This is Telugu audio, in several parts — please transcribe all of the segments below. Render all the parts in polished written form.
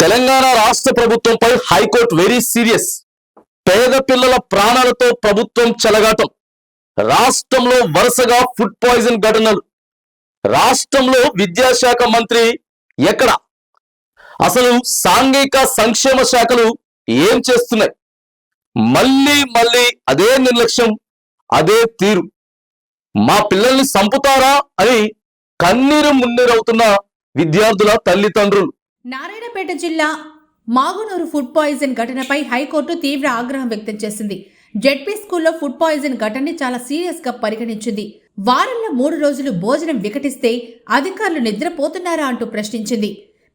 తెలంగాణ రాష్ట్ర ప్రభుత్వంపై హైకోర్టు వెరీ సీరియస్. పేద పిల్లల ప్రాణాలతో ప్రభుత్వం చెలగాటం. రాష్ట్రంలో వరుసగా ఫుడ్ పాయిజన్ ఘటనలు. రాష్ట్రంలో విద్యాశాఖ మంత్రి ఎక్కడ? అసలు సాంఘిక సంక్షేమ శాఖలు ఏం చేస్తున్నాయి? మళ్ళీ అదే నిర్లక్ష్యం, అదే తీరు. మా పిల్లల్ని సంపుతారా అని కన్నీరు మున్నీరవుతున్న విద్యార్థుల తల్లిదండ్రులు. నారాయణపేట జిల్లా మాగునూరు ఫుడ్ పాయిజన్ ఘటనపై హైకోర్టు తీవ్ర ఆగ్రహం వ్యక్తం చేసింది. జెడ్పీ స్కూల్లో ఫుడ్ పాయిజన్ ఘటనని చాలా సీరియస్ గా పరిగణించింది. వారంలో 3 రోజులు భోజనం వికటిస్తే అధికారులు నిద్రపోతున్నారా అంటూ ప్రశ్నించింది.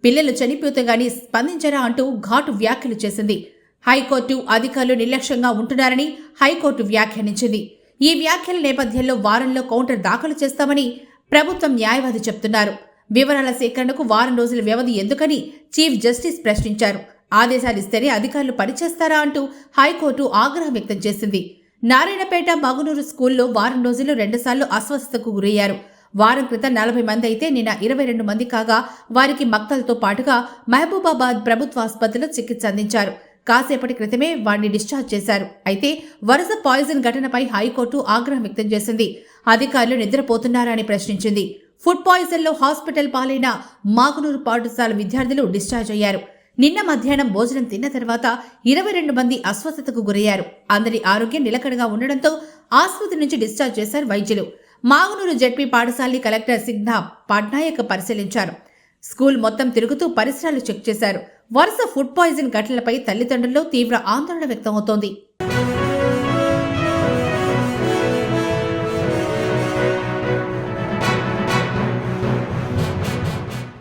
పిల్లలు చనిపోతే గానీ స్పందించరా అంటూ ఘాటు వ్యాఖ్యలు చేసింది. హైకోర్టు అధికారులు నిర్లక్ష్యంగా ఉంటున్నారని హైకోర్టు వ్యాఖ్యానించింది. ఈ వ్యాఖ్యల నేపథ్యంలో వారంలో కౌంటర్ దాఖలు చేస్తామని ప్రభుత్వం న్యాయవాది చెప్తున్నారు. వివరాల సేకరణకు వారం రోజుల వ్యవధి ఎందుకని చీఫ్ జస్టిస్ ప్రశ్నించారు. ఆదేశాలిస్తేనే అధికారులు పనిచేస్తారా అంటూ హైకోర్టు ఆగ్రహం వ్యక్తం చేసింది. నారాయణపేట మగునూరు స్కూల్లో వారం రోజుల్లో 2 సార్లు అస్వస్థతకు గురయ్యారు. వారం క్రితం 40 మంది అయితే నిన్న 22 మంది కాగా వారికి మక్తలతో పాటుగా మహబూబాబాద్ ప్రభుత్వ ఆసుపత్రిలో చికిత్స అందించారు. కాసేపటి క్రితమే వారిని డిశ్చార్జ్ చేశారు. అయితే వరుస పాయిజన్ ఘటనపై హైకోర్టు ఆగ్రహం వ్యక్తం చేసింది. అధికారులు నిద్రపోతున్నారా అని ప్రశ్నించింది. ఫుడ్ పాయిజన్ లో హాస్పిటల్ పాలైన మాగునూరు పాఠశాల విద్యార్థులు డిశ్చార్జ్ అయ్యారు. నిన్న మధ్యాహ్నం భోజనం తిన్న తర్వాత 22 మంది అస్వస్థతకు గురయ్యారు. అందరి ఆరోగ్యం నిలకడగా ఉండడంతో ఆసుపత్రి నుంచి డిశ్చార్జ్ చేశారు వైద్యులు. Maganur ZP పాఠశాలని collector Cigna Patnaik పరిశీలించారు. స్కూల్ మొత్తం తిరుగుతూ పరిసరాలు చెక్ చేశారు. వరుస ఫుడ్ పాయిజన్ ఘటనలపై తల్లిదండ్రుల్లో తీవ్ర ఆందోళన వ్యక్తమవుతోంది.